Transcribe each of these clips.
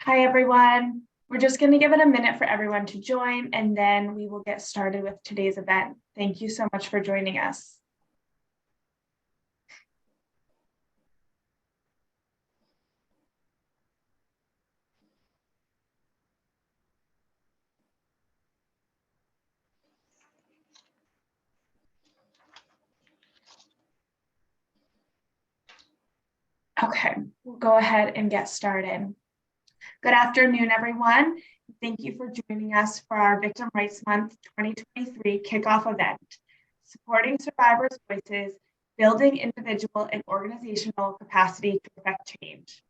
Hi, everyone. We're just going to give it a minute for everyone to join, and then we will get started with today's event. Thank you so much for joining us. Okay, we'll go ahead and get started. Good afternoon, everyone. Thank you for joining us for our Victim Rights Month 2023 kickoff event, Supporting Survivors' Voices, Building Individual and Organizational Capacity to Affect Change.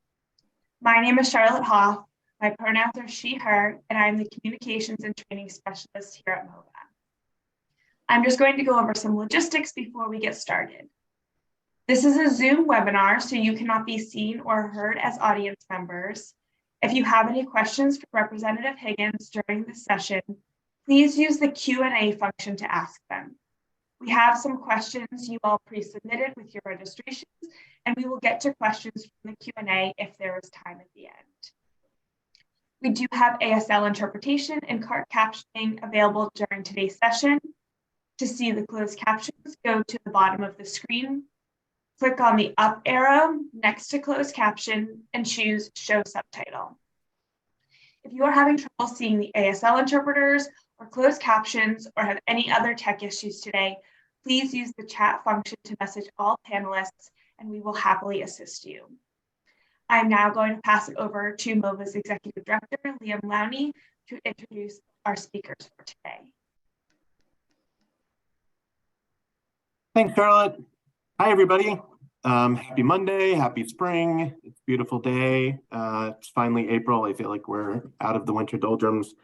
My name is Charlotte Hoff. My pronouns are she, her, and I'm the Communications and Training Specialist here at MOVA. I'm just going to go over some logistics before we get started. This is a Zoom webinar, so you cannot be seen or heard as audience members. If you have any questions for Representative Higgins during this session, please use the Q&A function to ask them. We have some questions you all pre-submitted with your registrations, and we will get to questions from the Q&A if there is time at the end. We do have ASL interpretation and cart captioning available during today's session. To see the closed captions, go to the bottom of the screen. Click on the up arrow next to closed caption and choose show subtitle. If you are having trouble seeing the ASL interpreters or closed captions or have any other tech issues today, please use the chat function to message all panelists and we will happily assist you. I'm now going to pass it over to MOVA's Executive Director, Liam Lowney, to introduce our speakers for today. Thanks, Charlotte. Hi, everybody. Happy Monday, happy spring. It's a beautiful day. It's finally April. I feel like we're out of the winter doldrums.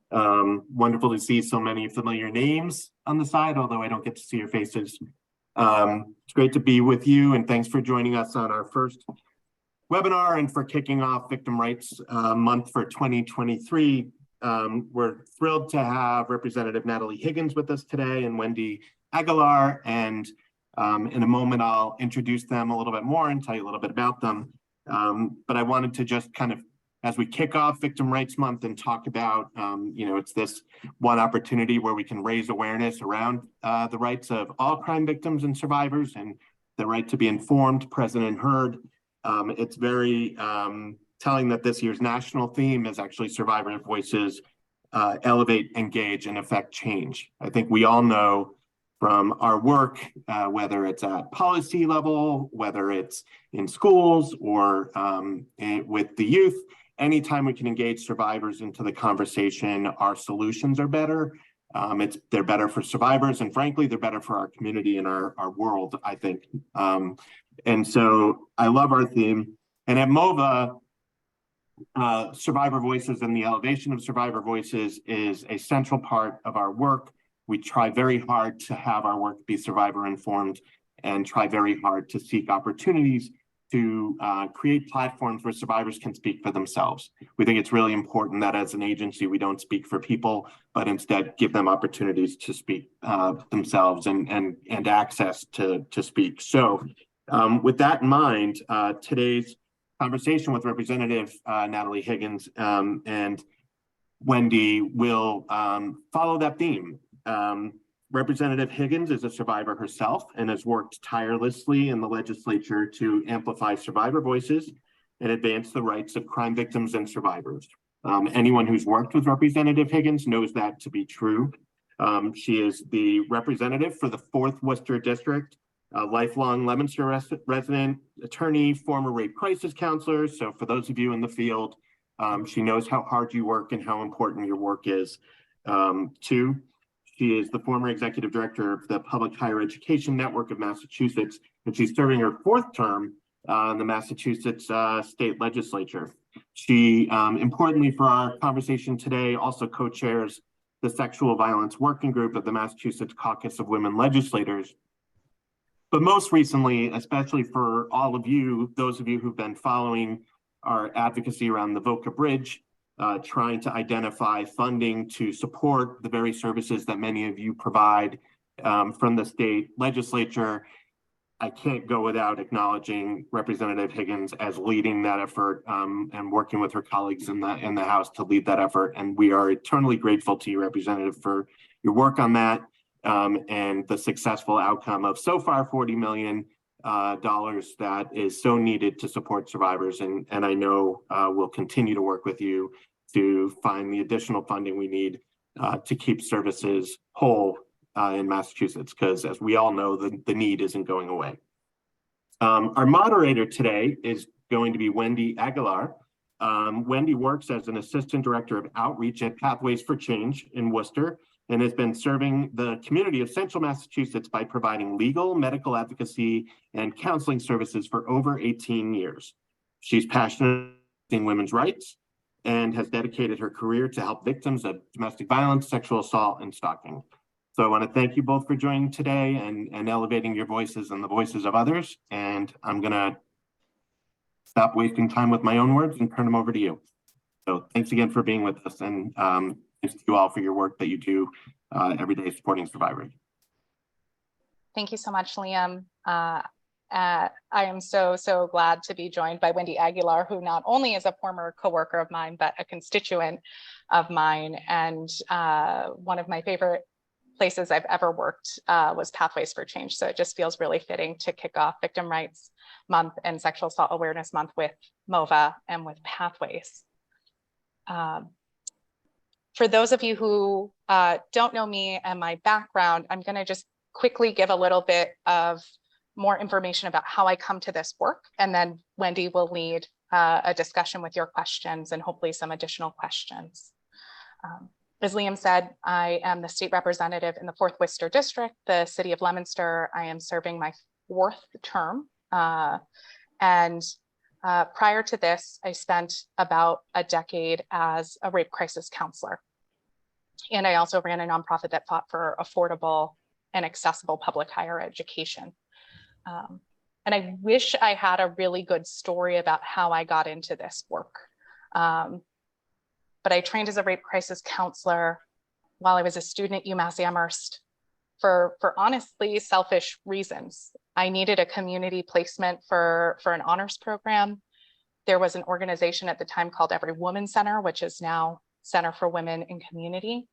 Wonderful to see so many familiar names on the side, although I don't get to see your faces. It's great to be with you, and thanks for joining us on our first webinar and for kicking off Victim Rights Month for 2023. We're thrilled to have Representative Natalie Higgins with us today and Wendy Aguilar, and in a moment, I'll introduce them a little bit more and tell you a little bit about them. But I wanted to just kind of, as we kick off Victim Rights Month and talk about, it's this one opportunity where we can raise awareness around the rights of all crime victims and survivors and the right to be informed, present, and heard. It's very telling that this year's national theme is actually Survivor Voices, Elevate, Engage, and Affect Change. I think we all know from our work, whether it's at policy level, whether it's in schools or with the youth, anytime we can engage survivors into the conversation, our solutions are better. They're better for survivors, and frankly, they're better for our community and our world, I think. And so I love our theme. And at MOVA, Survivor Voices and the elevation of survivor voices is a central part of our work. We try very hard to have our work be survivor informed and try very hard to seek opportunities to create platforms where survivors can speak for themselves. We think it's really important that as an agency, we don't speak for people, but instead give them opportunities to speak themselves and access to speak. So with that in mind, today's conversation with Representative Natalie Higgins and Wendy will follow that theme. Representative Higgins is a survivor herself and has worked tirelessly in the legislature to amplify survivor voices and advance the rights of crime victims and survivors. Anyone who's worked with Representative Higgins knows that to be true. She is the representative for the 4th Worcester District, a lifelong Leominster resident, attorney, former rape crisis counselor. So for those of you in the field, she knows how hard you work and how important your work is. Two, she is the former executive director of the Public Higher Education Network of Massachusetts, and she's serving her 4th term in the Massachusetts state legislature. She, importantly for our conversation today, also co-chairs the Sexual Violence Working Group of the Massachusetts Caucus of Women Legislators. But most recently, especially for all of you, those of you who've been following our advocacy around the VOCA Bridge, trying to identify funding to support the very services that many of you provide from the state legislature. I can't go without acknowledging Representative Higgins as leading that effort and working with her colleagues in the House to lead that effort. And we are eternally grateful to you, Representative, for your work on that and the successful outcome of so far $40 million that is so needed to support survivors. And I know we'll continue to work with you to find the additional funding we need to keep services whole in Massachusetts, because as we all know, the need isn't going away. Our moderator today is going to be Wendy Aguilar. Wendy works as an Assistant Director of Outreach at Pathways for Change in Worcester and has been serving the community of Central Massachusetts by providing legal, medical advocacy, and counseling services for over 18 years. She's passionate about women's rights and has dedicated her career to help victims of domestic violence, sexual assault, and stalking. So I want to thank you both for joining today and elevating your voices and the voices of others. And I'm going to stop wasting time with my own words and turn them over to you. So thanks again for being with us, and thanks to you all for your work that you do every day supporting survivors. Thank you so much, Liam. I am so glad to be joined by Wendy Aguilar, who not only is a former coworker of mine, but a constituent of mine. And one of my favorite places I've ever worked was Pathways for Change. So it just feels really fitting to kick off Victim Rights Month and Sexual Assault Awareness Month with MOVA and with Pathways. For those of you who don't know me and my background, I'm going to just quickly give a little bit of more information about how I come to this work, and then Wendy will lead a discussion with your questions and hopefully some additional questions. As Liam said, I am the state representative in the 4th Worcester District, the city of Leominster. I am serving my 4th term. And prior to this, I spent about a decade as a rape crisis counselor. And I also ran a nonprofit that fought for affordable and accessible public higher education. And I wish I had a really good story about how I got into this work. But I trained as a rape crisis counselor while I was a student at UMass Amherst for honestly selfish reasons. I needed a community placement for an honors program. There was an organization at the time called Every Woman Center, which is now Center for Women in Community.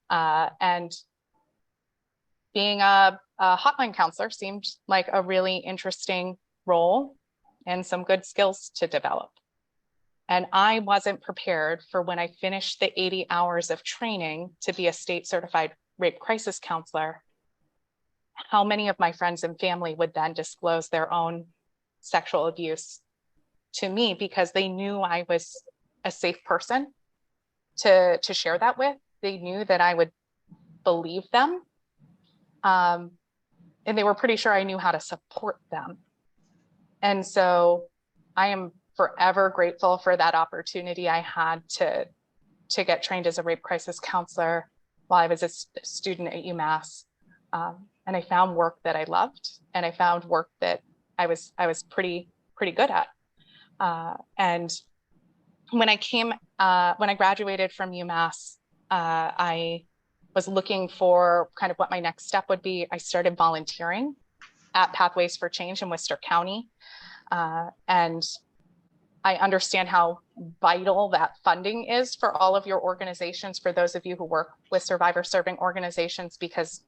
And being a hotline counselor seemed like a really interesting role and some good skills to develop. And I wasn't prepared for when I finished the 80 hours of training to be a state certified rape crisis counselor, how many of my friends and family would then disclose their own sexual abuse to me because they knew I was a safe person to share that with. They knew that I would believe them. And they were pretty sure I knew how to support them. And so I am forever grateful for that opportunity I had to get trained as a rape crisis counselor while I was a student at UMass. And I found work that I loved, and I found work that I was pretty good at. And when I graduated from UMass, I was looking for kind of what my next step would be. I started volunteering at Pathways for Change in Worcester County. And I understand how vital that funding is for all of your organizations, for those of you who work with survivor serving organizations, because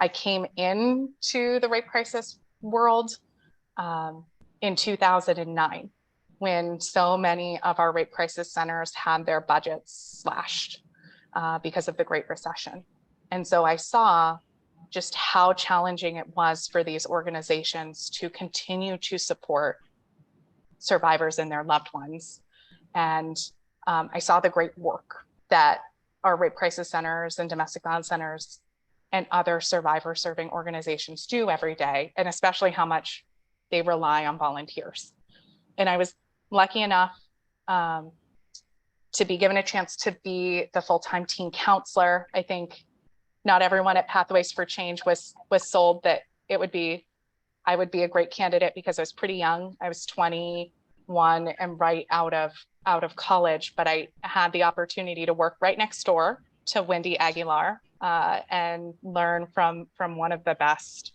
I came into the rape crisis world in 2009, when so many of our rape crisis centers had their budgets slashed because of the Great Recession. And so I saw just how challenging it was for these organizations to continue to support survivors and their loved ones. And I saw the great work that our rape crisis centers and domestic violence centers and other survivor serving organizations do every day, and especially how much they rely on volunteers. And I was lucky enough to be given a chance to be the full-time teen counselor. I think not everyone at Pathways for Change was sold that I would be a great candidate because I was pretty young. I was 21 and right out of college, but I had the opportunity to work right next door to Wendy Aguilar and learn from one of the best.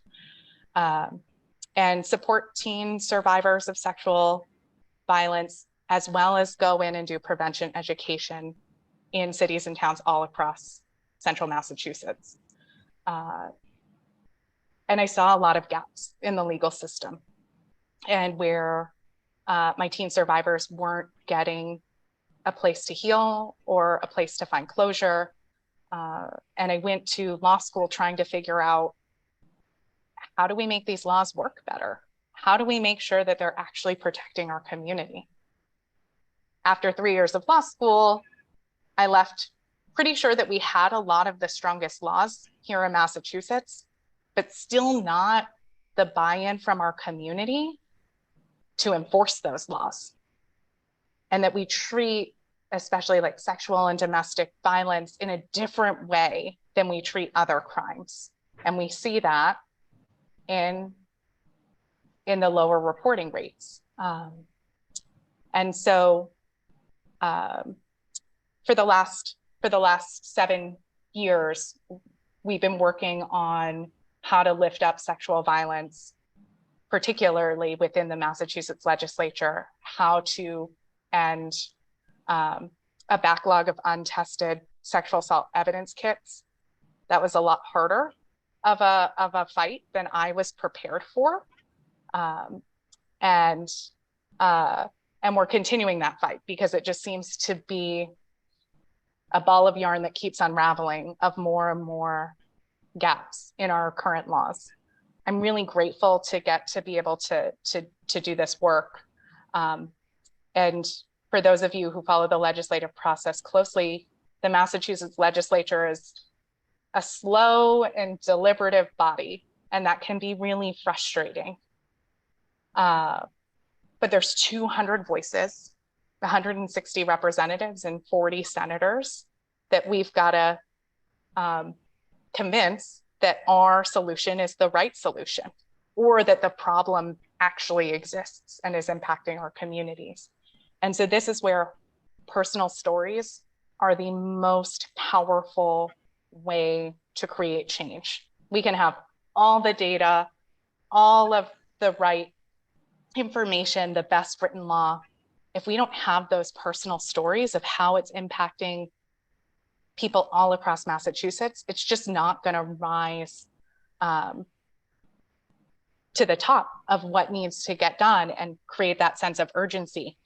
and support teen survivors of sexual violence, as well as go in and do prevention education in cities and towns all across central Massachusetts. And I saw a lot of gaps in the legal system, and where my teen survivors weren't getting a place to heal or a place to find closure. And I went to law school trying to figure out, how do we make these laws work better? How do we make sure that they're actually protecting our community? After 3 years of law school, I left pretty sure that we had a lot of the strongest laws here in Massachusetts, but still not the buy-in from our community to enforce those laws. And that we treat, especially like sexual and domestic violence, in a different way than we treat other crimes. And we see that in the lower reporting rates. And so for the last 7 years, we've been working on how to lift up sexual violence, particularly within the Massachusetts legislature, how to end a backlog of untested sexual assault evidence kits. That was a lot harder of a fight than I was prepared for. And we're continuing that fight because it just seems to be a ball of yarn that keeps unraveling of more and more gaps in our current laws. I'm really grateful to get to be able to do this work. And for those of you who follow the legislative process closely, the Massachusetts legislature is a slow and deliberative body, and that can be really frustrating. But there's 200 voices, 160 representatives, and 40 senators that we've got to convince that our solution is the right solution, or that the problem actually exists and is impacting our communities. And so this is where personal stories are the most powerful way to create change. We can have all the data, all of the right information, the best written law. If we don't have those personal stories of how it's impacting people all across Massachusetts, it's just not going to rise to the top of what needs to get done and create that sense of urgency.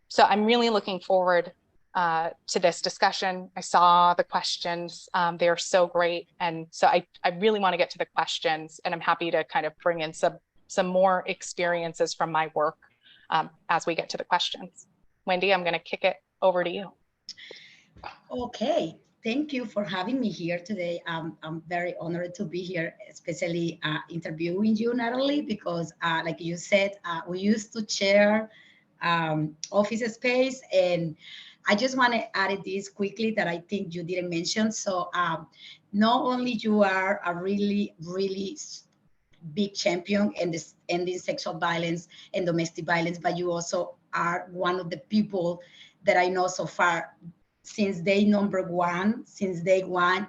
So I'm really looking forward to this discussion. I saw the questions, they are so great. And so I really want to get to the questions, and I'm happy to kind of bring in some more experiences from my work as we get to the questions. Wendy, I'm going to kick it over to you. Okay, thank you for having me here today. I'm very honored to be here, especially interviewing you, Natalie, because like you said, we used to share office space, and I just want to add this quickly that I think you didn't mention. So not only you are a really, really big champion in this ending sexual violence and domestic violence, but you also are one of the people that I know so far, since day one,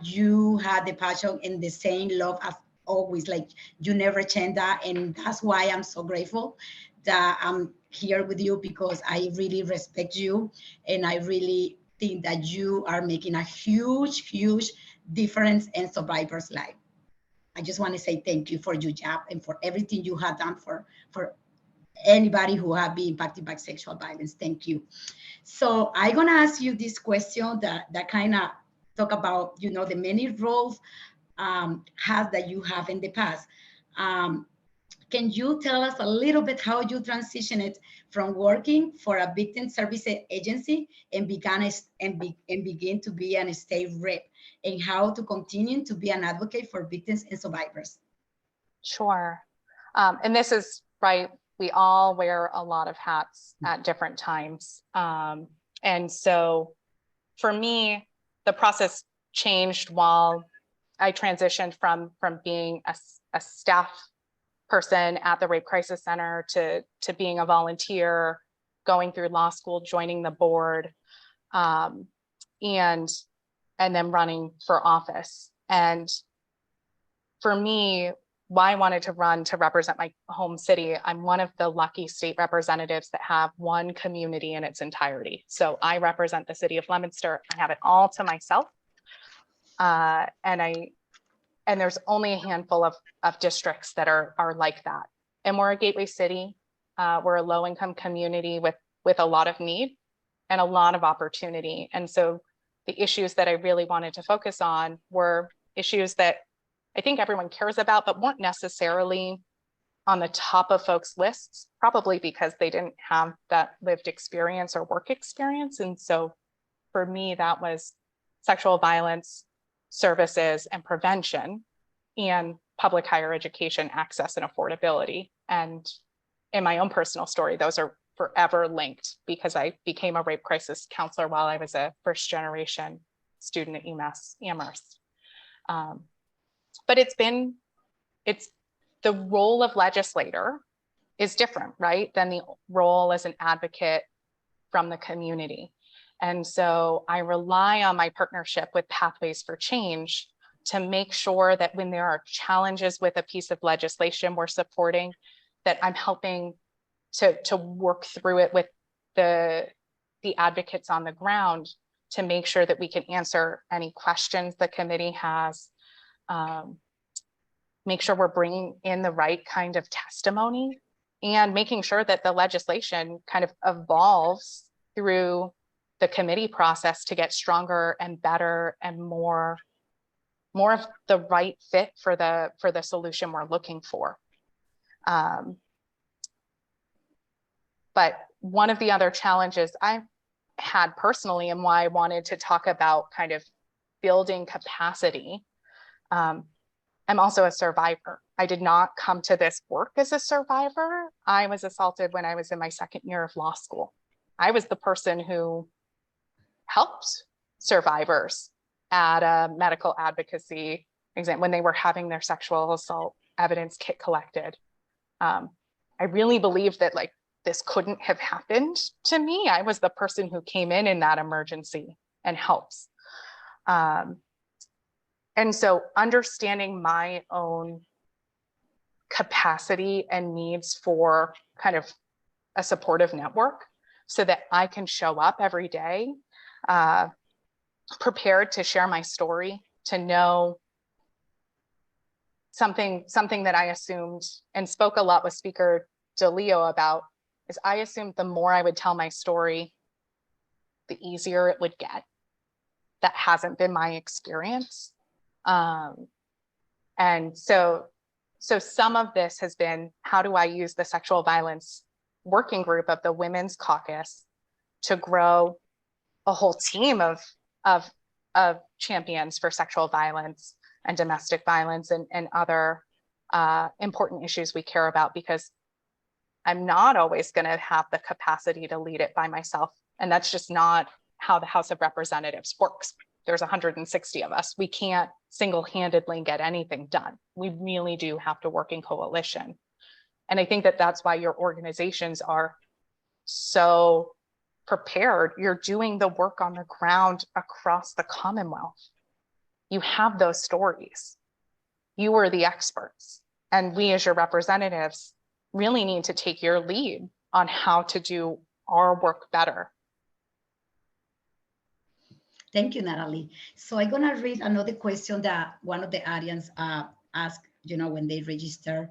you had the passion and the same love as always. Like, you never change that, and that's why I'm so grateful that I'm here with you, because I really respect you, and I really think that you are making a huge, huge difference in survivors' life. I just want to say thank you for your job and for everything you have done for anybody who have been impacted by sexual violence. Thank you. So I'm gonna ask you this question that kind of talk about, you know, the many roles that you have in the past. Can you tell us a little bit how you transitioned from working for a victim service agency and begin to be an state rep, and how to continue to be an advocate for victims and survivors? Sure. And this is right. We all wear a lot of hats at different times. And so for me, the process changed while I transitioned from being a staff person at the Rape Crisis Center to being a volunteer, going through law school, joining the board, and then running for office. And for me, why I wanted to run to represent my home city. I'm one of the lucky state representatives that have one community in its entirety. So I represent the city of Leominster. I have it all to myself. And there's only a handful of districts that are like that. And we're a gateway city. We're a low income community with a lot of need and a lot of opportunity. And so the issues that I really wanted to focus on were issues that I think everyone cares about, but weren't necessarily on the top of folks' lists, probably because they didn't have that lived experience or work experience. And so for me, that was sexual violence services and prevention, and public higher education access and affordability. And in my own personal story, those are forever linked because I became a rape crisis counselor while I was a first generation student at UMass Amherst. But it's the role of legislator is different, right, than the role as an advocate from the community. And so I rely on my partnership with Pathways for Change to make sure that when there are challenges with a piece of legislation we're supporting, that I'm helping to work through it with the advocates on the ground to make sure that we can answer any questions the committee has, make sure we're bringing in the right kind of testimony, and making sure that the legislation kind of evolves through the committee process to get stronger and better and more of the right fit for the solution we're looking for. But one of the other challenges I've had personally, and why I wanted to talk about kind of building capacity, I'm also a survivor. I did not come to this work as a survivor. I was assaulted when I was in my second year of law school. I was the person who helped survivors at a medical advocacy exam when they were having their sexual assault evidence kit collected. I really believe that like this couldn't have happened to me. I was the person who came in that emergency and helps. And so understanding my own capacity and needs for kind of a supportive network so that I can show up every day, prepared to share my story, to know something that I assumed and spoke a lot with Speaker DeLeo about is I assumed the more I would tell my story, the easier it would get. That hasn't been my experience. And so some of this has been, how do I use the sexual violence working group of the Women's Caucus to grow a whole team of champions for sexual violence and domestic violence and other important issues we care about, because I'm not always going to have the capacity to lead it by myself. And that's just not how the House of Representatives works. There's 160 of us. We can't single-handedly get anything done. We really do have to work in coalition. And I think that that's why your organizations are so prepared. You're doing the work on the ground across the Commonwealth. You have those stories. You are the experts. And we as your representatives really need to take your lead on how to do our work better. Thank you, Natalie. So I'm gonna read another question that one of the audience asked, when they register.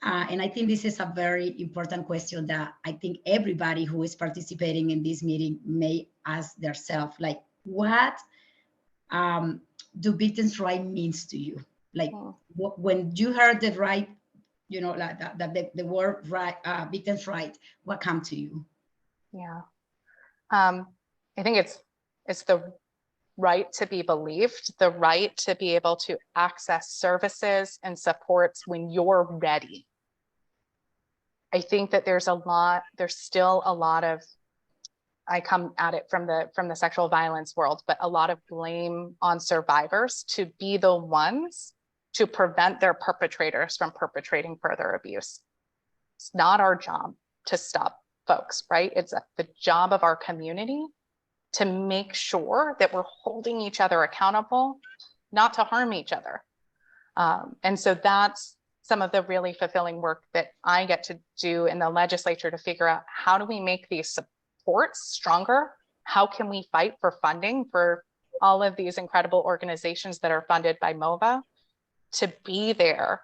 And I think this is a very important question that I think everybody who is participating in this meeting may ask themselves, like, what do victims' right means to you? Like, when you heard the right, like the word right, victims' right, what come to you? Yeah, I think it's the right to be believed, the right to be able to access services and supports when you're ready. I think that there's still a lot of, I come at it from the sexual violence world, but a lot of blame on survivors to be the ones to prevent their perpetrators from perpetrating further abuse. It's not our job to stop folks, right? It's the job of our community to make sure that we're holding each other accountable, not to harm each other. And so that's some of the really fulfilling work that I get to do in the legislature to figure out how do we make these supports stronger? How can we fight for funding for all of these incredible organizations that are funded by MOVA to be there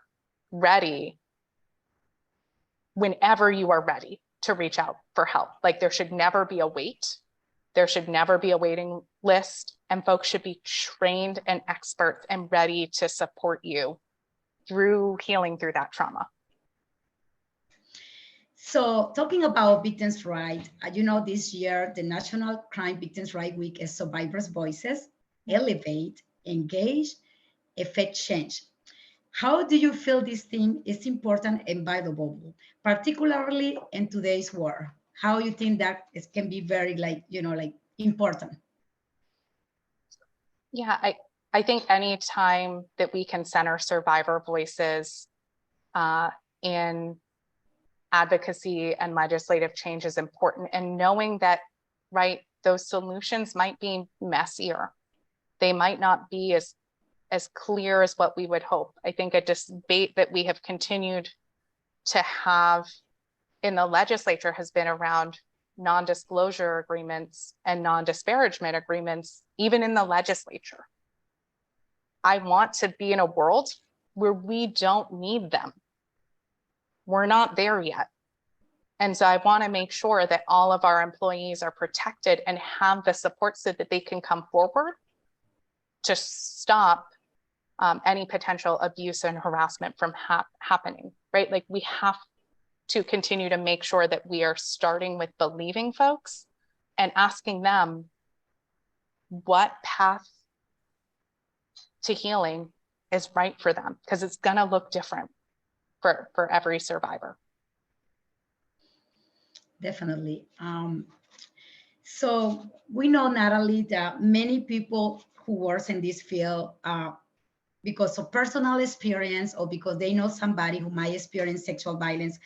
ready whenever you are ready to reach out for help. Like there should never be a wait. There should never be a waiting list, and folks should be trained and experts and ready to support you through healing through that trauma. So talking about victims' rights, this year, the National Crime Victims' Rights Week is Survivors' Voices, Elevate, Engage, Effect Change. How do you feel this theme is important and valuable, particularly in today's world? How you think that it can be very important? Yeah, I think any time that we can center survivor voices in advocacy and legislative change is important, and knowing that, right, those solutions might be messier. They might not be as clear as what we would hope. I think a debate that we have continued to have in the legislature has been around non-disclosure agreements and non-disparagement agreements, even in the legislature. I want to be in a world where we don't need them. We're not there yet. And so I want to make sure that all of our employees are protected and have the support so that they can come forward to stop any potential abuse and harassment from happening, right? Like we have to continue to make sure that we are starting with believing folks and asking them what path to healing is right for them, because it's going to look different for every survivor. Definitely. So we know, Natalie, that many people who work in this field, because of personal experience or because they know somebody who might experience sexual violence,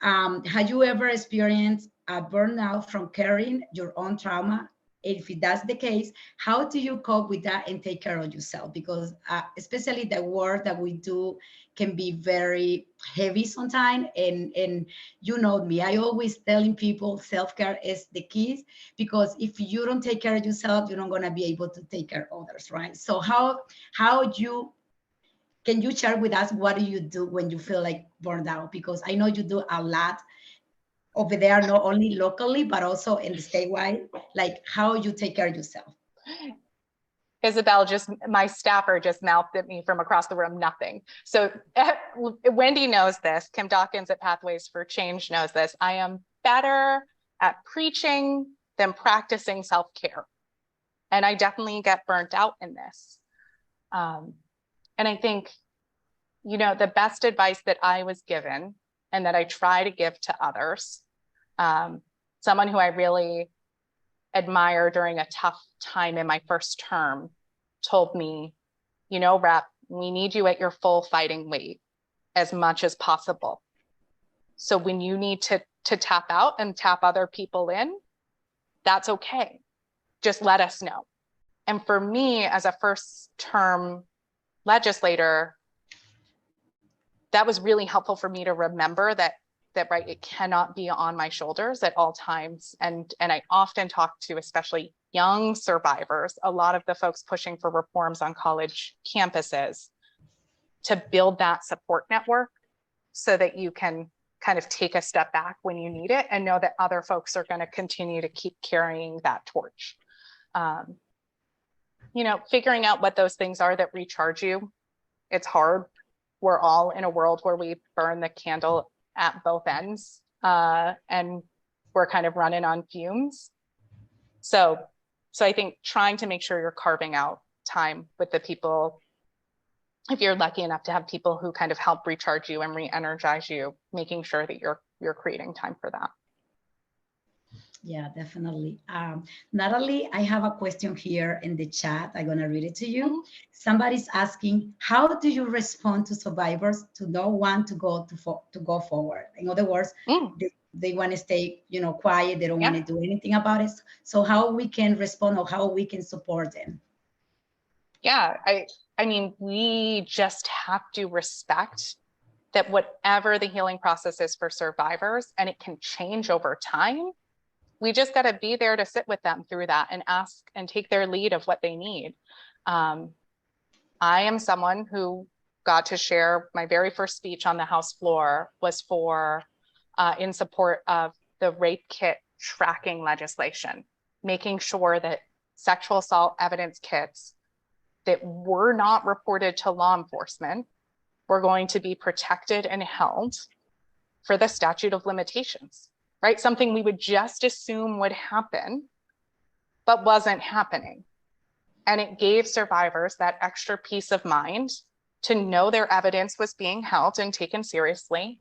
have you ever experienced a burnout from carrying your own trauma? If that's the case, how do you cope with that and take care of yourself? Because especially the work that we do can be very heavy sometimes. And you know me, I always telling people self-care is the key, because if you don't take care of yourself, you're not going to be able to take care of others, right? So can you share with us what do you do when you feel like burned out? Because I know you do a lot over there, not only locally, but also in the statewide, like how you take care of yourself. Isabel, my staffer just mouthed at me from across the room, nothing. So Wendy knows this. Kim Dawkins at Pathways for Change knows this. I am better at preaching than practicing self-care. And I definitely get burnt out in this. And I think, the best advice that I was given and that I try to give to others, someone who I really admire during a tough time in my first term told me, Rep, we need you at your full fighting weight as much as possible. So when you need to tap out and tap other people in, that's okay. Just let us know. And for me, as a first term legislator, that was really helpful for me to remember that right, it cannot be on my shoulders at all times. And I often talk to, especially young survivors, a lot of the folks pushing for reforms on college campuses, to build that support network so that you can kind of take a step back when you need it and know that other folks are going to continue to keep carrying that torch. Figuring out what those things are that recharge you, it's hard. We're all in a world where we burn the candle at both ends, and we're kind of running on fumes. So I think trying to make sure you're carving out time with the people, if you're lucky enough to have people who kind of help recharge you and re-energize you, making sure that you're creating time for that. Yeah, definitely. Natalie, I have a question here in the chat. I'm going to read it to you. Mm-hmm. Somebody's asking, how do you respond to survivors who don't want to go forward? In other words, they want to stay, quiet. They don't want to do anything about it. So how we can respond or how we can support them? Yeah, I mean, we just have to respect that whatever the healing process is for survivors, and it can change over time, we just got to be there to sit with them through that and ask and take their lead of what they need. I am someone who got to share my very first speech on the House floor was for in support of the rape kit tracking legislation, making sure that sexual assault evidence kits that were not reported to law enforcement were going to be protected and held for the statute of limitations, right? Something we would just assume would happen, but wasn't happening. And it gave survivors that extra peace of mind to know their evidence was being held and taken seriously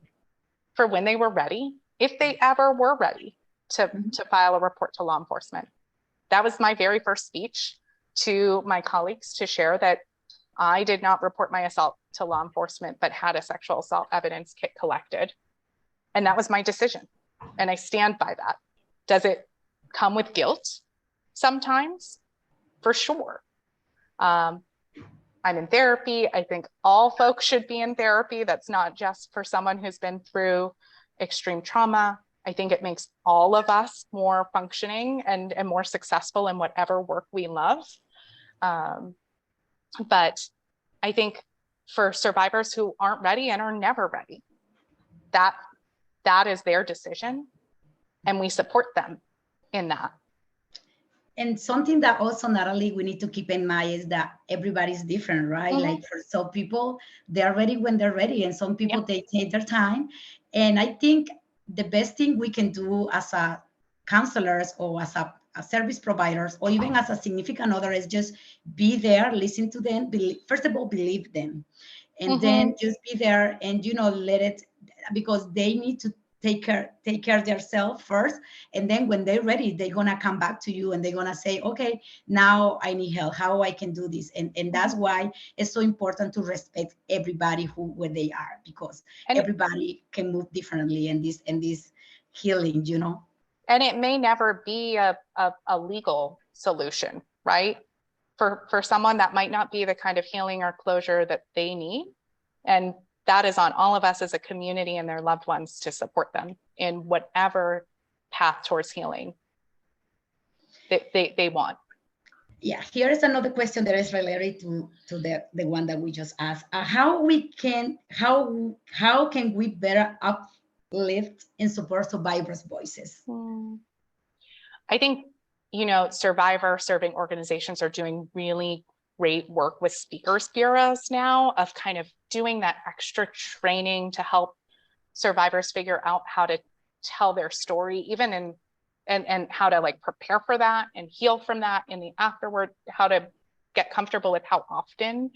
for when they were ready, if they ever were ready to file a report to law enforcement. That was my very first speech to my colleagues, to share that I did not report my assault to law enforcement, but had a sexual assault evidence kit collected. And that was my decision. And I stand by that. Does it come with guilt? Sometimes, for sure. I'm in therapy. I think all folks should be in therapy. That's not just for someone who's been through extreme trauma. I think it makes all of us more functioning and more successful in whatever work we love. But I think for survivors who aren't ready and are never ready, that is their decision, and we support them in that. And something that also, Natalie, we need to keep in mind is that everybody's different, right? Mm-hmm. Like for some people, they're ready when they're ready, and some people, they take their time. And I think the best thing we can do as a counselors or as a service providers, or even as a significant other, is just be there, listen to them, first of all, believe them. And then just be there and, let it, because they need to take care of themselves first, and then when they're ready, they're gonna come back to you and they're gonna say, okay, now I need help, how I can do this. And that's why it's so important to respect everybody where they are, because everybody can move differently in this healing, And it may never be a legal solution, right? For someone, that might not be the kind of healing or closure that they need. And that is on all of us as a community and their loved ones to support them in whatever path towards healing they want. Yeah, here is another question that is related to the one that we just asked. How can we better uplift and support survivors' voices? I think, survivor serving organizations are doing really great work with speakers bureaus now, of kind of doing that extra training to help survivors figure out how to tell their story, even and how to like prepare for that and heal from that in the afterward, how to get comfortable with how often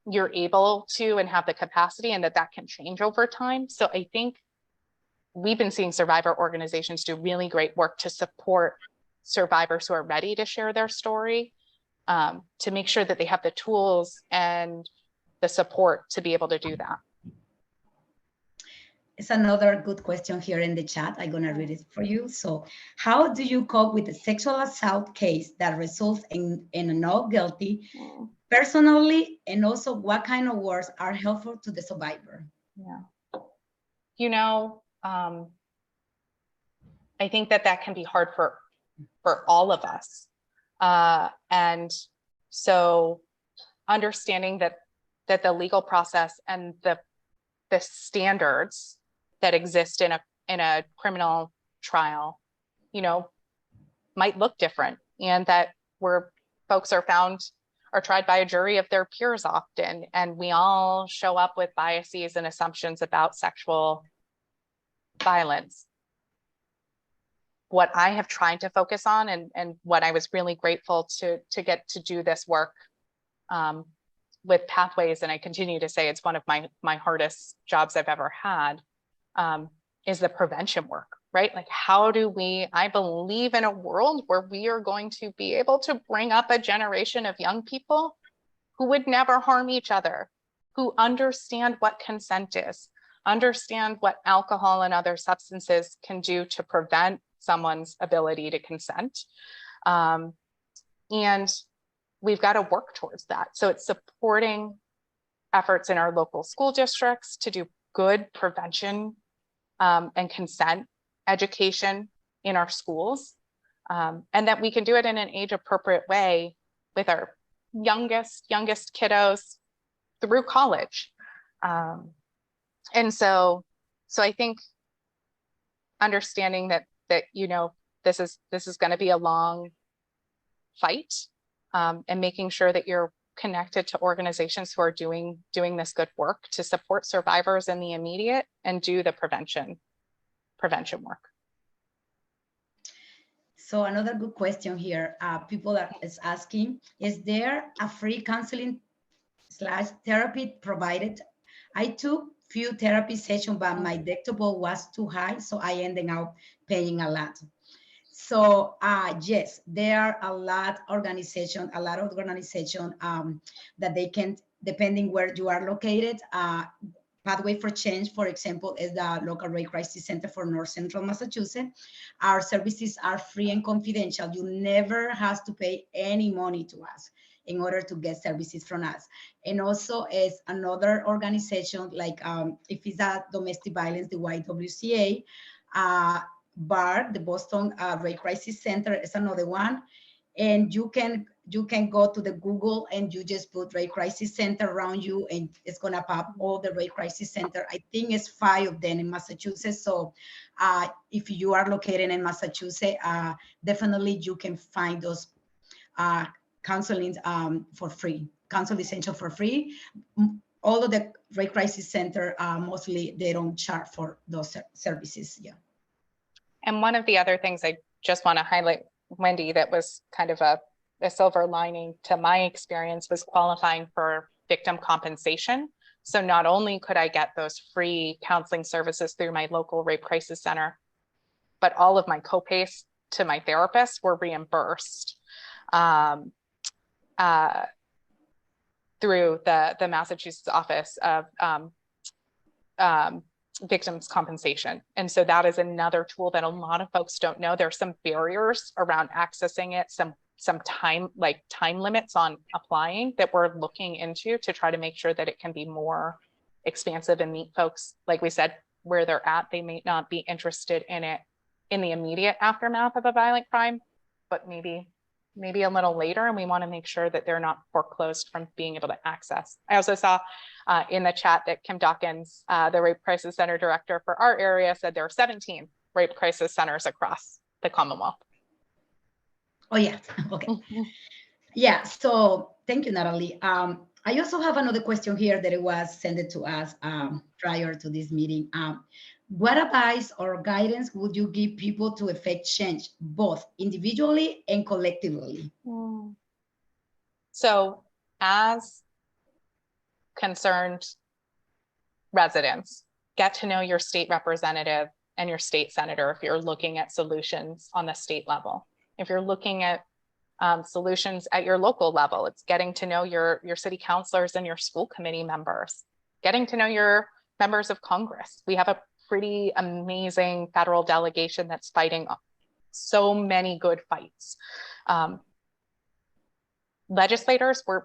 you're able to and have the capacity, and that can change over time. So I think we've been seeing survivor organizations do really great work to support survivors who are ready to share their story, to make sure that they have the tools and the support to be able to do that. It's another good question here in the chat. I'm going to read it for you. So, how do you cope with a sexual assault case that results in a not guilty personally? And also, what kind of words are helpful to the survivor? I think that can be hard for all of us. And so understanding that the legal process and the standards that exist in a criminal trial, might look different, and that where folks are tried by a jury of their peers often, and we all show up with biases and assumptions about sexual violence. What I have tried to focus on, and what I was really grateful to get to do this work with Pathways, and I continue to say it's one of my hardest jobs I've ever had, is the prevention work, right? Like, how do I believe in a world where we are going to be able to bring up a generation of young people who would never harm each other, who understand what consent is, understand what alcohol and other substances can do to prevent someone's ability to consent. And we've got to work towards that. So it's supporting efforts in our local school districts to do good prevention and consent education in our schools, and that we can do it in an age-appropriate way with our youngest kiddos through college. And so I think understanding that you know, this is going to be a long fight, and making sure that you're connected to organizations who are doing this good work to support survivors in the immediate and do the prevention work. So another good question here, people is asking, is there a free counseling / therapy provided? I took few therapy sessions, but my deductible was too high, so I ended up paying a lot. So yes, there are a lot of organizations that they can, depending where you are located. Pathway for Change, for example, is the local rape crisis center for North Central Massachusetts. Our services are free and confidential. You never have to pay any money to us in order to get services from us. And also is another organization, like if it's a domestic violence, the YWCA, BAR, the Boston Rape Crisis Center is another one. And you can go to the Google and you just put rape crisis center around you, and it's gonna pop all the rape crisis center. I think it's 5 of them in Massachusetts. So if you are located in Massachusetts, definitely you can find those counseling for free, counsel essential for free. All of the rape crisis center, mostly they don't charge for those services. Yeah. And one of the other things I just want to highlight, Wendy, that was kind of a silver lining to my experience was qualifying for victim compensation. So not only could I get those free counseling services through my local rape crisis center, but all of my co-pays to my therapist were reimbursed through the Massachusetts Office of Victims Compensation. And so that is another tool that a lot of folks don't know. There's some barriers around accessing it, some time limits on applying that we're looking into to try to make sure that it can be more expansive and meet folks, like we said, where they're at. They may not be interested in it in the immediate aftermath of a violent crime, but maybe a little later, and we want to make sure that they're not foreclosed from being able to access. I also saw in the chat that Kim Dawkins, the Rape Crisis Center director for our area, said there are 17 rape crisis centers across the Commonwealth. Oh yeah, okay. Yeah, so thank you, Natalie. I also have another question here that it was sent to us prior to this meeting. What advice or guidance would you give people to effect change, both individually and collectively? So as concerned residents, get to know your state representative and your state senator if you're looking at solutions on the state level. If you're looking at solutions at your local level, it's getting to know your city councilors and your school committee members, getting to know your members of Congress. We have a pretty amazing federal delegation that's fighting so many good fights. Legislators, we're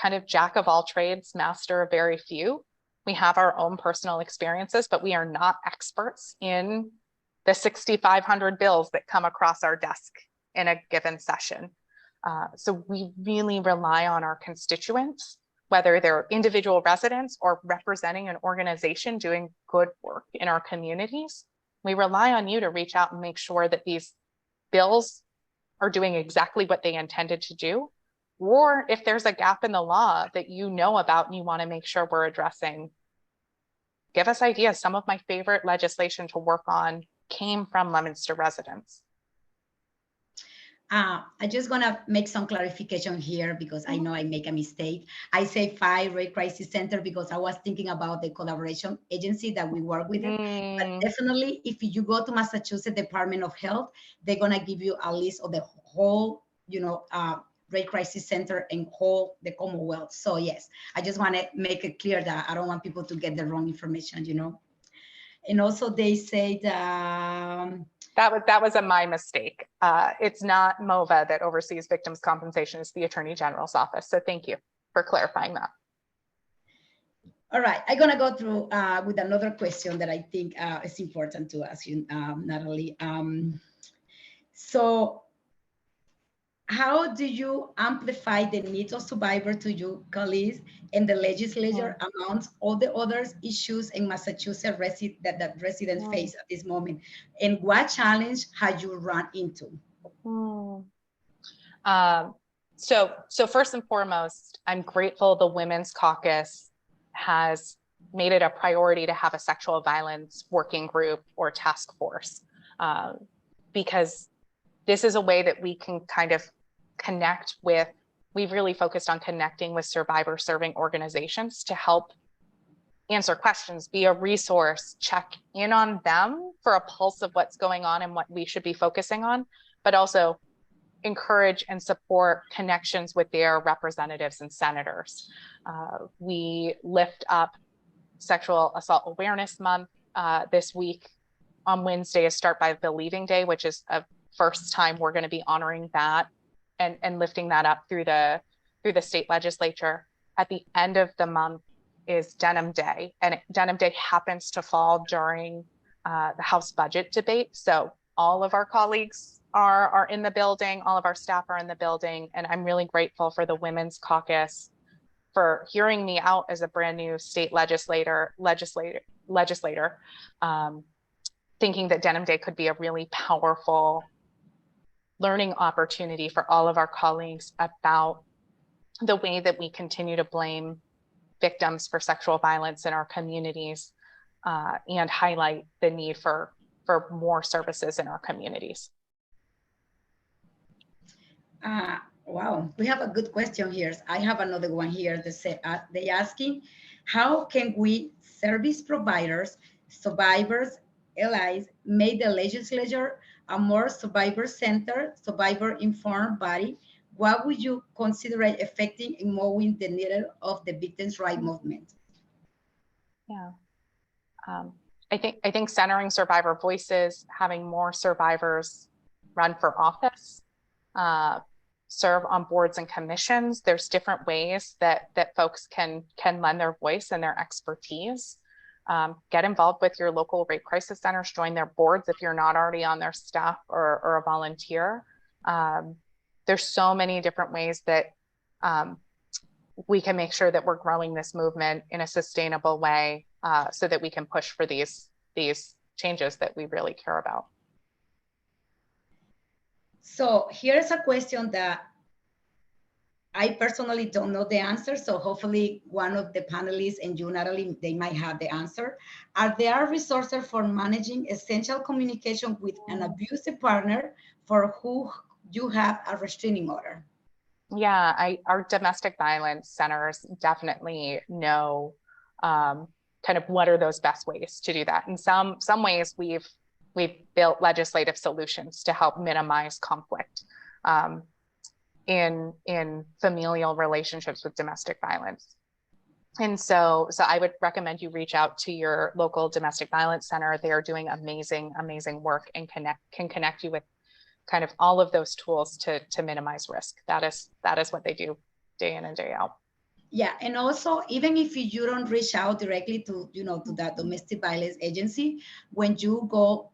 kind of jack of all trades, master of very few. We have our own personal experiences, but we are not experts in the 6,500 bills that come across our desk in a given session. So we really rely on our constituents, whether they're individual residents or representing an organization doing good work in our communities. We rely on you to reach out and make sure that these bills are doing exactly what they intended to do. Or if there's a gap in the law that you know about and you want to make sure we're addressing, give us ideas. Some of my favorite legislation to work on came from Leominster residents. I just gonna make some clarification here because I know I make a mistake. I say 5 rape crisis center because I was thinking about the collaboration agency that we work with. But definitely, if you go to Massachusetts Department of Health, they're gonna give you a list of the whole, rape crisis center and whole the Commonwealth. So yes, I just want to make it clear that I don't want people to get the wrong information, And also they say that that was my mistake. It's not MOVA that oversees victims compensation, it's the Attorney General's office. So thank you for clarifying that. All right, I'm gonna go through with another question that I think is important to ask you, Natalie. So how do you amplify the needs of survivors to your colleagues and the legislature amongst all the other issues in Massachusetts that residents face at this moment? And what challenge have you run into? So first and foremost, I'm grateful the Women's Caucus has made it a priority to have a sexual violence working group or task force, because this is a way that we can kind of connect with, we've really focused on connecting with survivor serving organizations to help answer questions, be a resource, check in on them for a pulse of what's going on and what we should be focusing on, but also encourage and support connections with their representatives and senators. We lift up Sexual Assault Awareness Month this week. On Wednesday is Start by Believing Day, which is a first time we're going to be honoring that and lifting that up through the state legislature. At the end of the month is Denim Day, and Denim Day happens to fall during the House budget debate. So all of our colleagues are in the building, all of our staff are in the building, and I'm really grateful for the Women's Caucus for hearing me out as a brand new state legislator, thinking that Denim Day could be a really powerful learning opportunity for all of our colleagues about the way that we continue to blame victims for sexual violence in our communities, and highlight the need for more services in our communities. Wow, we have a good question here. I have another one here. They asking, how can we service providers, survivors, allies, make the legislature a more survivor-centered, survivor-informed body? What would you consider affecting in moving the needle of the victims' rights movement? Yeah, I think centering survivor voices, having more survivors run for office, serve on boards and commissions. There's different ways that folks can lend their voice and their expertise. Get involved with your local rape crisis centers, join their boards if you're not already on their staff or a volunteer. There's so many different ways that we can make sure that we're growing this movement in a sustainable way, so that we can push for these changes that we really care about. So here's a question that I personally don't know the answer. So hopefully one of the panelists and you, Natalie, they might have the answer. Are there resources for managing essential communication with an abusive partner for who you have a restraining order? Yeah, our domestic violence centers definitely know kind of what are those best ways to do that. In some ways, we've built legislative solutions to help minimize conflict in familial relationships with domestic violence. And so I would recommend you reach out to your local domestic violence center. They are doing amazing work and can connect you with kind of all of those tools to minimize risk. That is what they do day in and day out. Yeah, and also even if you don't reach out directly to to that domestic violence agency, when you go,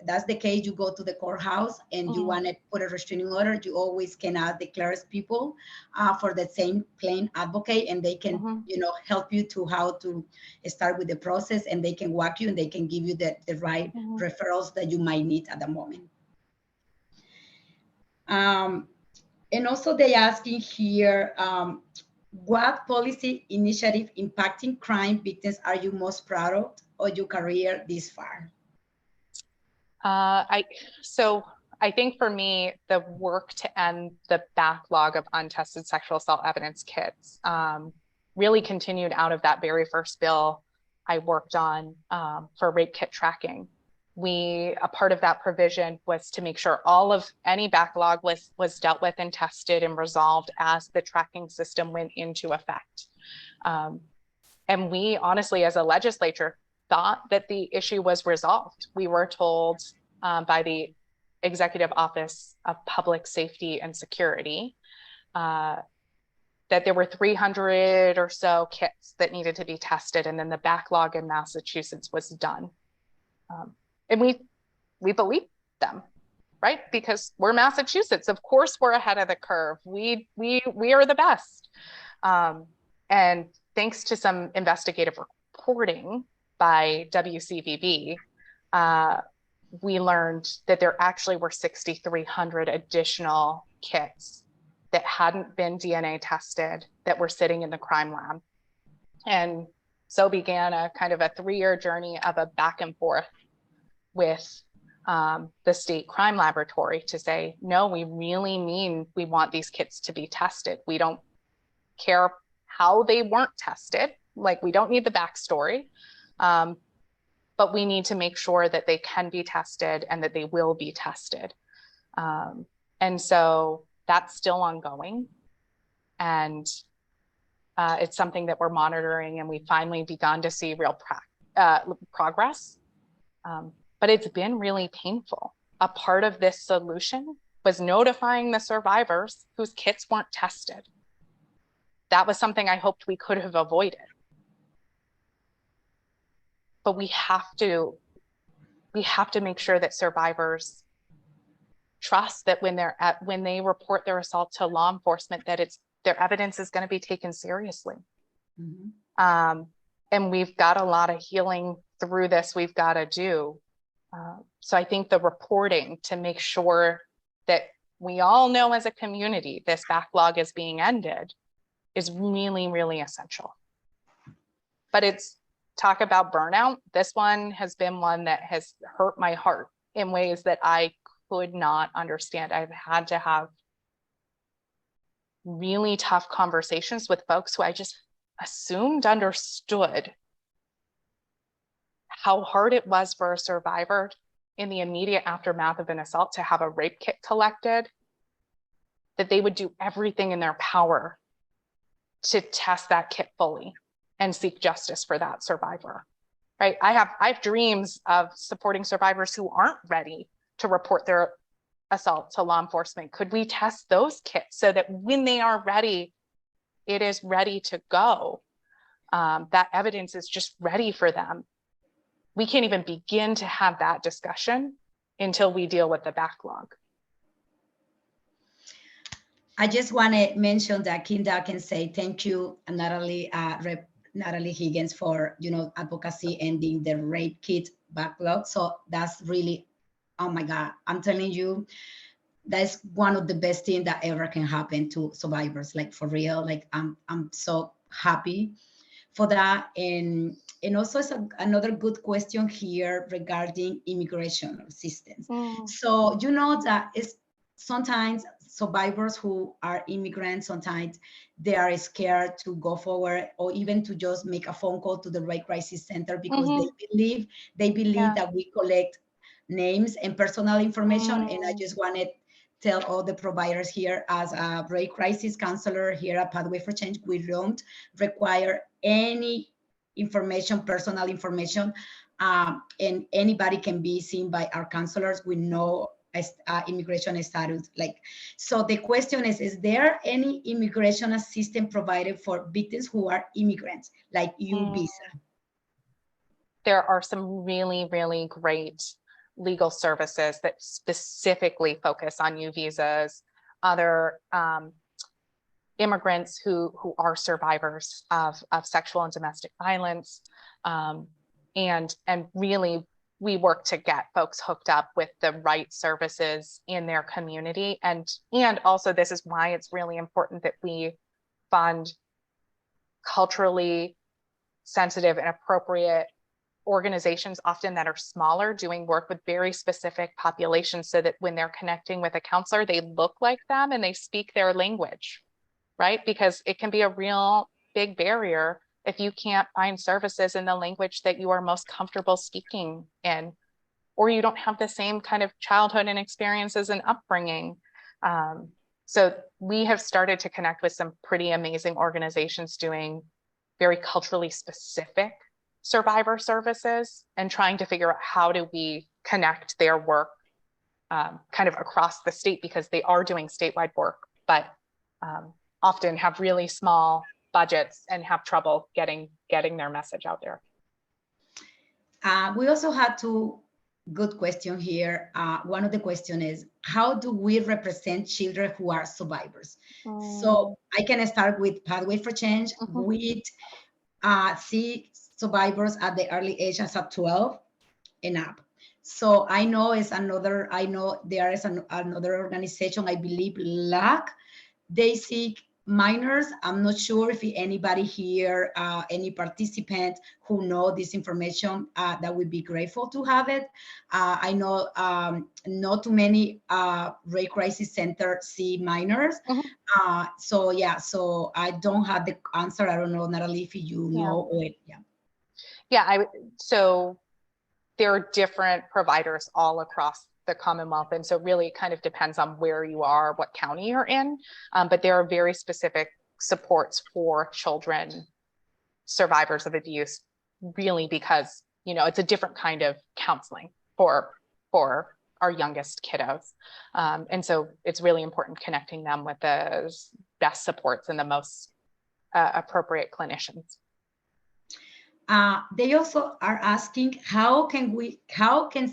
that's the case, you go to the courthouse and you want to put a restraining order, you always can ask the clerks people for the same plain advocate, and they can help you to how to start with the process, and they can walk you and they can give you the right referrals that you might need at the moment. And also they asking here, what policy initiative impacting crime victims are you most proud of your career this far? So I think for me, the work to end the backlog of untested sexual assault evidence kits really continued out of that very first bill I worked on for rape kit tracking. A part of that provision was to make sure all of any backlog was dealt with and tested and resolved as the tracking system went into effect. And we honestly, as a legislature, thought that the issue was resolved. We were told by the Executive Office of Public Safety and Security that there were 300 or so kits that needed to be tested, and then the backlog in Massachusetts was done. And we believed them, right? Because we're Massachusetts, of course we're ahead of the curve. We are the best. And thanks to some investigative reporting by WCVB, we learned that there actually were 6,300 additional kits that hadn't been DNA tested that were sitting in the crime lab. And so began a kind of a 3-year journey of a back and forth with the state crime laboratory to say, no, we really mean we want these kits to be tested. We don't care how they weren't tested. Like, we don't need the backstory, but we need to make sure that they can be tested and that they will be tested. And so that's still ongoing. And it's something that we're monitoring, and we finally begun to see real progress. But it's been really painful. A part of this solution was notifying the survivors whose kits weren't tested. That was something I hoped we could have avoided. But we have to make sure that survivors trust that when they report their assault to law enforcement, that their evidence is going to be taken seriously. Mm-hmm. And we've got a lot of healing through this we've got to do. So I think the reporting to make sure that we all know as a community this backlog is being ended is really, really essential. But it's talk about burnout. This one has been one that has hurt my heart in ways that I could not understand. I've had to have really tough conversations with folks who I just assumed understood how hard it was for a survivor in the immediate aftermath of an assault to have a rape kit collected, that they would do everything in their power to test that kit fully and seek justice for that survivor, right? I have dreams of supporting survivors who aren't ready to report their assault to law enforcement. Could we test those kits so that when they are ready, it is ready to go? That evidence is just ready for them. We can't even begin to have that discussion until we deal with the backlog. I just want to mention that Kinda can say thank you, Natalie, Natalie Higgins, for advocacy ending the rape kit backlog. So that's really, oh my God, I'm telling you, that's one of the best things that ever can happen to survivors. Like, for real, like I'm so happy for that. And also it's another good question here regarding immigration assistance. So that is sometimes survivors who are immigrants, sometimes they are scared to go forward or even to just make a phone call to the Rape Crisis Center because they believe that we collect names and personal information. And I just wanted to tell all the providers here, as a rape crisis counselor here at Pathway for Change, we don't require any information, personal information, and anybody can be seen by our counselors with no immigration status. So the question is there any immigration assistance provided for victims who are immigrants, like U-Visa? There are some really, really great legal services that specifically focus on U-Visas, other immigrants who are survivors of sexual and domestic violence. And really, we work to get folks hooked up with the right services in their community. And also, this is why it's really important that we fund culturally sensitive and appropriate organizations, often that are smaller, doing work with very specific populations, so that when they're connecting with a counselor, they look like them and they speak their language, right? Because it can be a real big barrier if you can't find services in the language that you are most comfortable speaking in, or you don't have the same kind of childhood and experiences and upbringing. So we have started to connect with some pretty amazing organizations doing very culturally specific survivor services and trying to figure out how do we connect their work kind of across the state, because they are doing statewide work, but often have really small budgets and have trouble getting their message out there. We also had two good questions here. One of the questions is, how do we represent children who are survivors? So I can start with Pathway for Change. We see survivors at the early ages of 12 and up. So I know there is another organization, I believe LAC. They seek minors. I'm not sure if anybody here, any participant who know this information, that would be grateful to have it. I know not too many rape crisis centers see minors. So yeah, so I don't have the answer. I don't know, Natalie, if you know it. So there are different providers all across the Commonwealth. And so really kind of depends on where you are, what county you're in. But there are very specific supports for children, survivors of abuse, really, because, it's a different kind of counseling for our youngest kiddos. And so it's really important connecting them with the best supports and the most appropriate clinicians. They also are asking, how can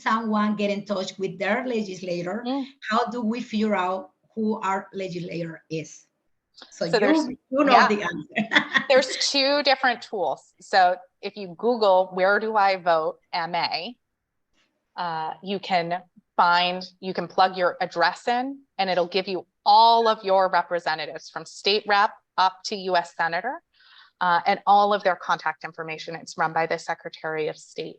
someone get in touch with their legislator? How do we figure out who our legislator is? So you know the answer. There's two different tools. So if you Google, where do I vote MA, you can plug your address in, and it'll give you all of your representatives from state rep up to US Senator. And all of their contact information. It's run by the Secretary of State.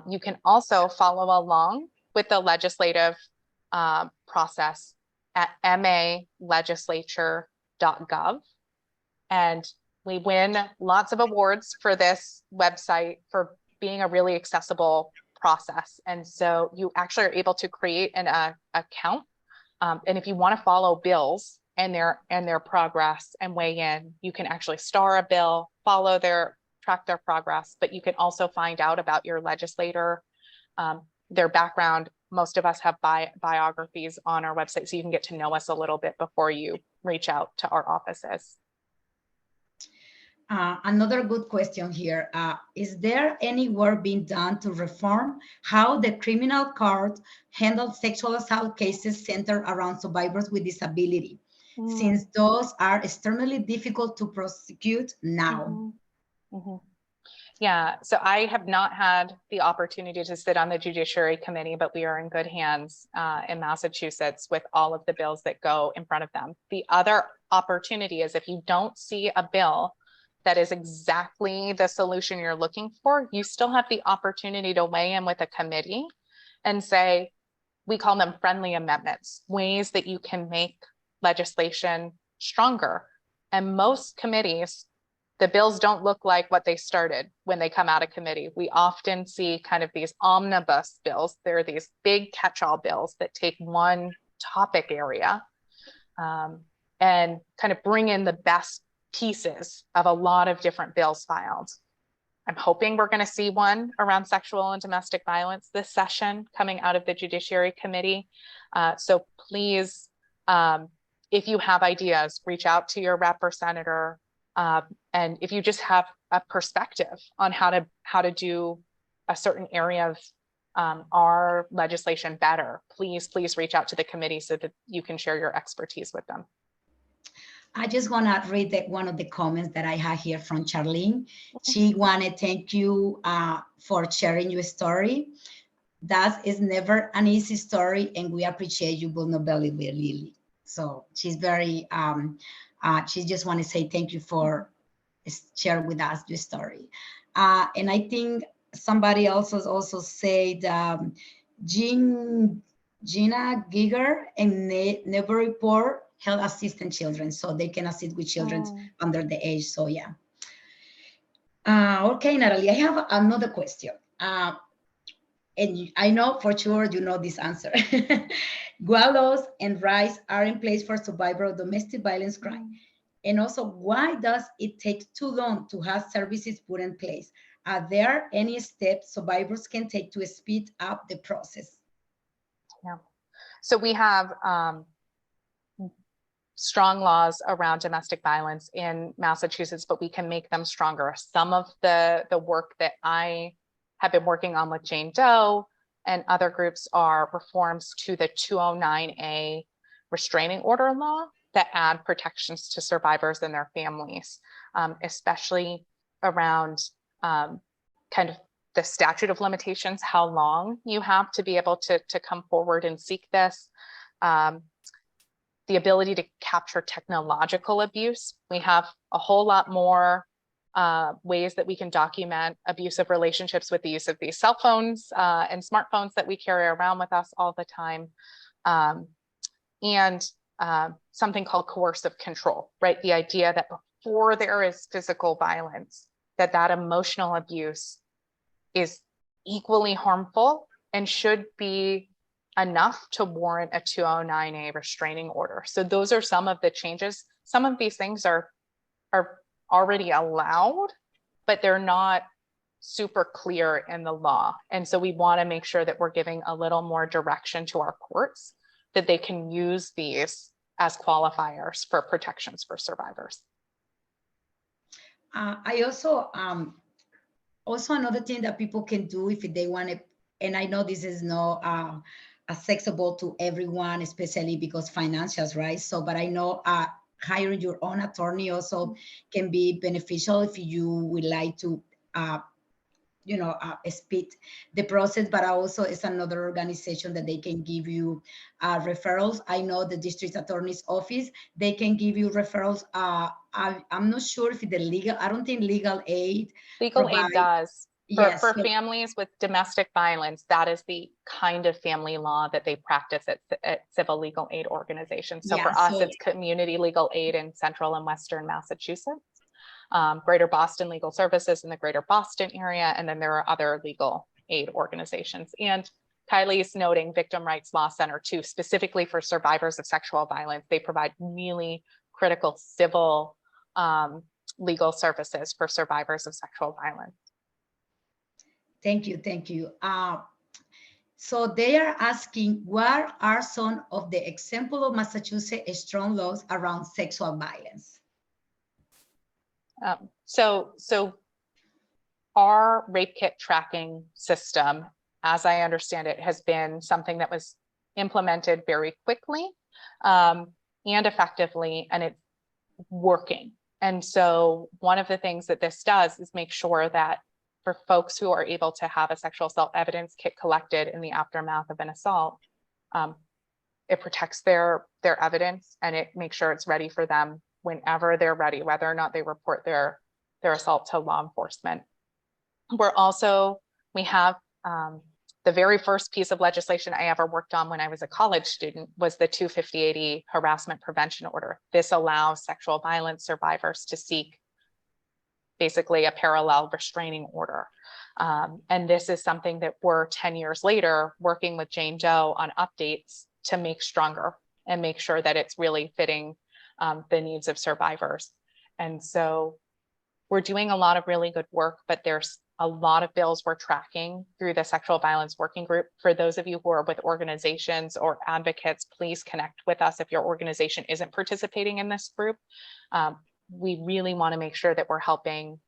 You can also follow along with the legislative process at malegislature.gov. And we win lots of awards for this website for being a really accessible process. And so you actually are able to create an account. And if you want to follow bills and their progress and weigh in, you can actually star a bill, track their progress, but you can also find out about your legislator, their background. Most of us have biographies on our website, so you can get to know us a little bit before you reach out to our offices. Another good question here. Is there any work being done to reform how the criminal court handles sexual assault cases centered around survivors with disability? Since those are extremely difficult to prosecute now. Yeah, so I have not had the opportunity to sit on the Judiciary Committee, but we are in good hands in Massachusetts with all of the bills that go in front of them. The other opportunity is, if you don't see a bill that is exactly the solution you're looking for, you still have the opportunity to weigh in with a committee and say, we call them friendly amendments, ways that you can make legislation stronger. And most committees, the bills don't look like what they started when they come out of committee. We often see kind of these omnibus bills. They're these big catch-all bills that take one topic area and kind of bring in the best pieces of a lot of different bills filed. I'm hoping we're going to see one around sexual and domestic violence this session coming out of the Judiciary Committee. So please, if you have ideas, reach out to your rep or senator. And if you just have a perspective on how to do a certain area of our legislation better, please reach out to the committee so that you can share your expertise with them. I just want to read one of the comments that I have here from Charlene. She wanted to thank you for sharing your story. That is never an easy story, and we appreciate your vulnerability. So she's very, she just want to say thank you for sharing with us your story. And I think somebody else has also said, Gina Giger and Neighborhood Health Assistant Children, so they can assist with children under the age. So yeah. Okay, Natalie, I have another question. And I know for sure you know this answer. Laws and rights are in place for survivors of domestic violence crime. And also, why does it take too long to have services put in place? Are there any steps survivors can take to speed up the process? Yeah. So we have strong laws around domestic violence in Massachusetts, but we can make them stronger. Some of the work that I have been working on with Jane Doe and other groups are reforms to the 209A restraining order law that add protections to survivors and their families, especially around kind of the statute of limitations, how long you have to be able to come forward and seek this. The ability to capture technological abuse. We have a whole lot more ways that we can document abusive relationships with the use of these cell phones and smartphones that we carry around with us all the time. And something called coercive control, right? The idea that before there is physical violence, that emotional abuse is equally harmful and should be enough to warrant a 209A restraining order. So those are some of the changes. Some of these things are already allowed, but they're not super clear in the law. And so we want to make sure that we're giving a little more direction to our courts that they can use these as qualifiers for protections for survivors. I also another thing that people can do if they want to, and I know this is not accessible to everyone, especially because financials, right? So, but I know hiring your own attorney also can be beneficial if you would like to, speed the process, but also it's another organization that they can give you referrals. I know the district attorney's office, they can give you referrals. I'm not sure if I don't think legal aid. Legal aid does. Yes. For families with domestic violence, that is the kind of family law that they practice at civil legal aid organizations. So for us, it's community legal aid in Central and Western Massachusetts, Greater Boston Legal Services in the Greater Boston area, and then there are other legal aid organizations. And Kylie's noting Victim Rights Law Center too, specifically for survivors of sexual violence. They provide really critical civil legal services for survivors of sexual violence. Thank you. So they are asking, what are some of the examples of Massachusetts strong laws around sexual violence? So our rape kit tracking system, as I understand it, has been something that was implemented very quickly and effectively, and it's working. And so one of the things that this does is make sure that for folks who are able to have a sexual assault evidence kit collected in the aftermath of an assault, it protects their evidence and it makes sure it's ready for them whenever they're ready, whether or not they report their assault to law enforcement. We have the very first piece of legislation I ever worked on when I was a college student was the 25080 harassment prevention order. This allows sexual violence survivors to seek basically a parallel restraining order. And this is something that we're 10 years later working with Jane Doe on updates to make stronger and make sure that it's really fitting the needs of survivors. And so we're doing a lot of really good work, but there's a lot of bills we're tracking through the Sexual Violence Working Group. For those of you who are with organizations or advocates, please connect with us if your organization isn't participating in this group. We really want to make sure that we're helping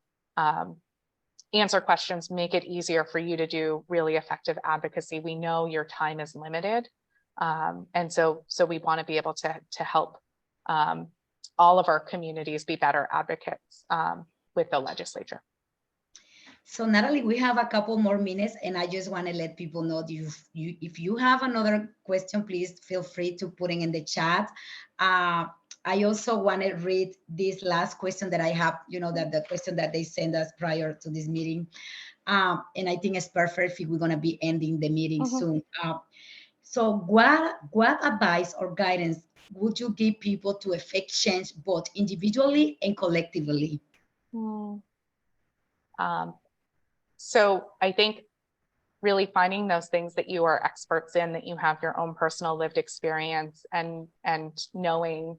answer questions, make it easier for you to do really effective advocacy. We know your time is limited. And so we want to be able to help all of our communities be better advocates with the legislature. So Natalie, we have a couple more minutes and I just want to let people know that if you have another question, please feel free to put it in the chat. I also want to read this last question that I have, that the question that they sent us prior to this meeting. And I think it's perfect if we're going to be ending the meeting soon. So what advice or guidance would you give people to effect change both individually and collectively? So I think really finding those things that you are experts in, that you have your own personal lived experience and knowing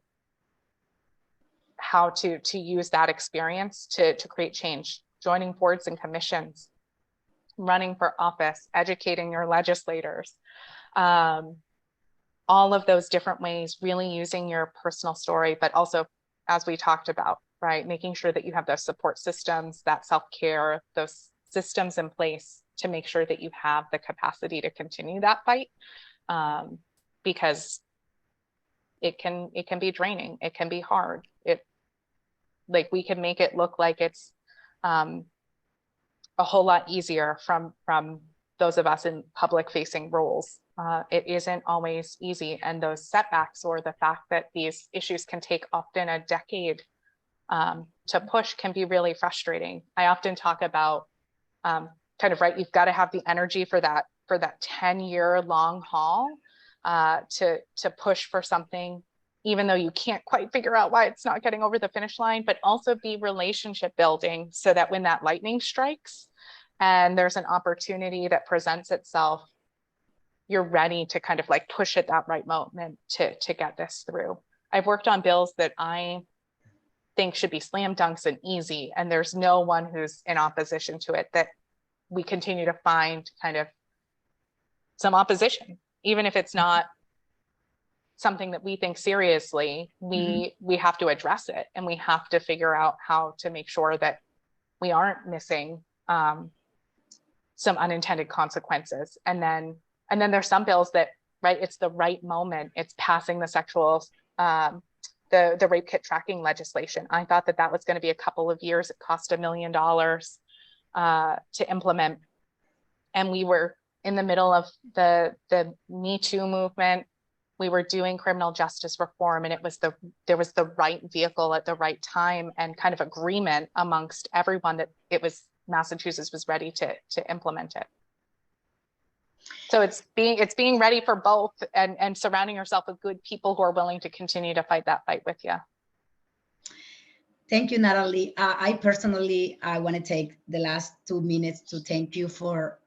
how to use that experience to create change, joining boards and commissions, running for office, educating your legislators. All all of those different ways, really using your personal story, but also, as we talked about, right, making sure that you have those support systems, that self-care, those systems in place to make sure that you have the capacity to continue that fight, because it can be draining, it can be hard. Like, we can make it look like it's a whole lot easier from those of us in public facing roles. It isn't always easy, and those setbacks, or the fact that these issues can take often a decade to push, can be really frustrating. I often talk about kind of, right, you've got to have the energy for that 10-year long haul to push for something, even though you can't quite figure out why it's not getting over the finish line, but also be relationship building, so that when that lightning strikes and there's an opportunity that presents itself, you're ready to kind of like push at that right moment to get this through. I've worked on bills that I think should be slam dunks and easy, and there's no one who's in opposition to it, that we continue to find kind of some opposition, even if it's not something that we think seriously. We have to address it, and we have to figure out how to make sure that we aren't missing some unintended consequences. And then there's some bills that, right, it's the right moment. It's passing the sexual, the rape kit tracking legislation. I thought that was going to be a couple of years. It cost $1 million to implement. And we were in the middle of the Me Too movement. We were doing criminal justice reform, and there was the right vehicle at the right time, and kind of agreement amongst everyone that Massachusetts was ready to implement it. So it's being ready for both, and surrounding yourself with good people who are willing to continue to fight that fight with you. Thank you, Natalie. I personally want to take the last 2 minutes to thank you for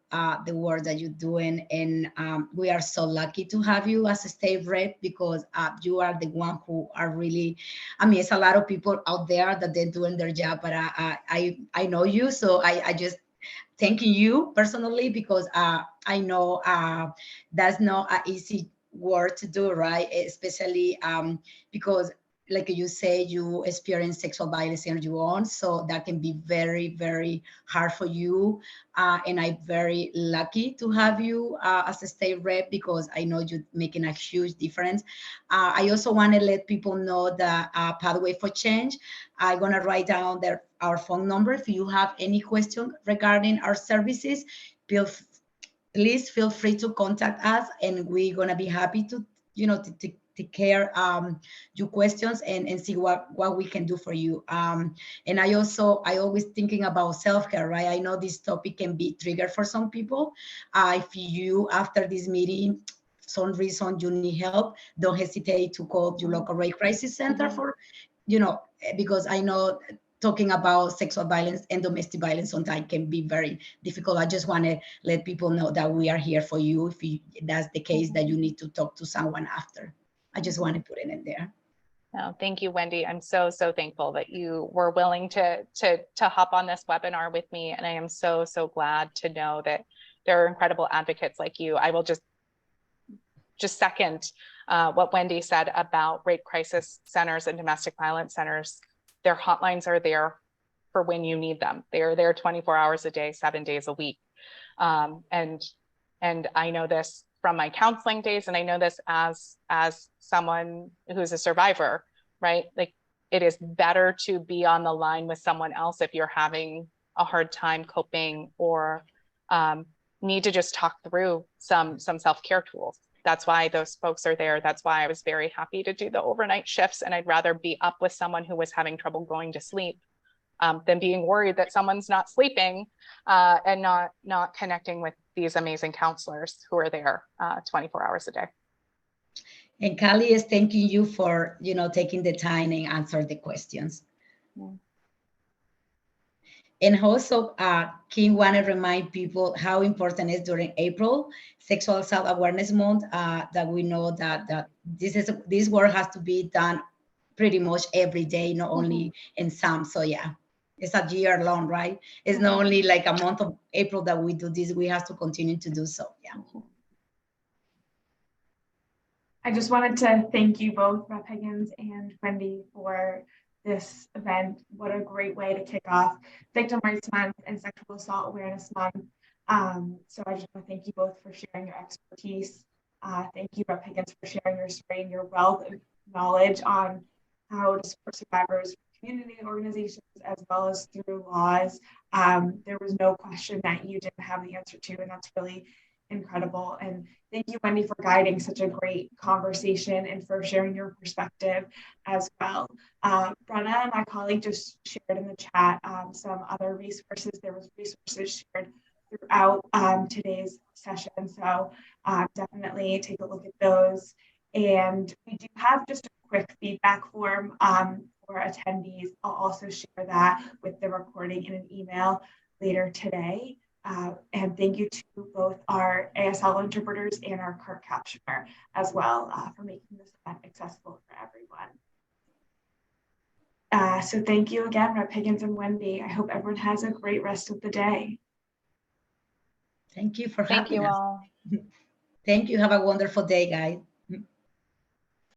the work that you're doing. And we are so lucky to have you as a state rep, because you are the one who are really, I mean, it's a lot of people out there that they're doing their job, but I know you. So I just thanking you personally, because I know that's not an easy work to do, right? Especially because, like you say, you experience sexual violence on your own, so that can be very, very hard for you. And I'm very lucky to have you as a state rep, because I know you're making a huge difference. I also want to let people know the Pathway for Change. I'm gonna write down our phone number. If you have any question regarding our services, please feel free to contact us, and we're gonna be happy to, to take care your questions and see what we can do for you. And I always thinking about self-care, right? I know this topic can be trigger for some people. If you, after this meeting, some reason you need help, don't hesitate to call your local rape crisis center for, because I know talking about sexual violence and domestic violence sometimes can be very difficult. I just want to let people know that we are here for you if that's the case, that you need to talk to someone after. I just want to put it in there. No, thank you, Wendy. I'm so thankful that you were willing to hop on this webinar with me. And I am so glad to know that there are incredible advocates like you. I will just second what Wendy said about rape crisis centers and domestic violence centers. Their hotlines are there for when you need them. They are there 24 hours a day, 7 days a week. And I know this from my counseling days, and I know this as someone who's a survivor, right? Like, it is better to be on the line with someone else if you're having a hard time coping, or need to just talk through some self-care tools. That's why those folks are there. That's why I was very happy to do the overnight shifts, and I'd rather be up with someone who was having trouble going to sleep than being worried that someone's not sleeping and not connecting with these amazing counselors who are there 24 hours a day. And Callie is thanking you for, taking the time and answer the questions. Yeah. And also, Kim want to remind people how important it is during April, Sexual Assault Awareness Month, that we know that this work has to be done pretty much every day, not only in some. So yeah, it's a year long, right? It's not only like a month of April that we do this, we have to continue to do so, yeah. I just wanted to thank you both, Rep. Higgins and Wendy, for this event. What a great way to kick off Victim Rights Month and Sexual Assault Awareness Month. So I just want to thank you both for sharing your expertise. Thank you, Rep. Higgins, for sharing your story and your wealth of knowledge on how to support survivors, community organizations, as well as through laws. There was no question that you didn't have the answer to, and that's really incredible. And thank you, Wendy, for guiding such a great conversation and for sharing your perspective as well. Brenna, my colleague, just shared in the chat some other resources. There was resources shared throughout today's session. So definitely take a look at those. And we do have just a quick feedback form for attendees. I'll also share that with the recording in an email later today. And thank you to both our ASL interpreters and our cart captioner as well for making this event accessible for everyone. So thank you again, Rep. Higgins and Wendy. I hope everyone has a great rest of the day. Thank you for Thank having you us. all. Thank you. Have a wonderful day, guys.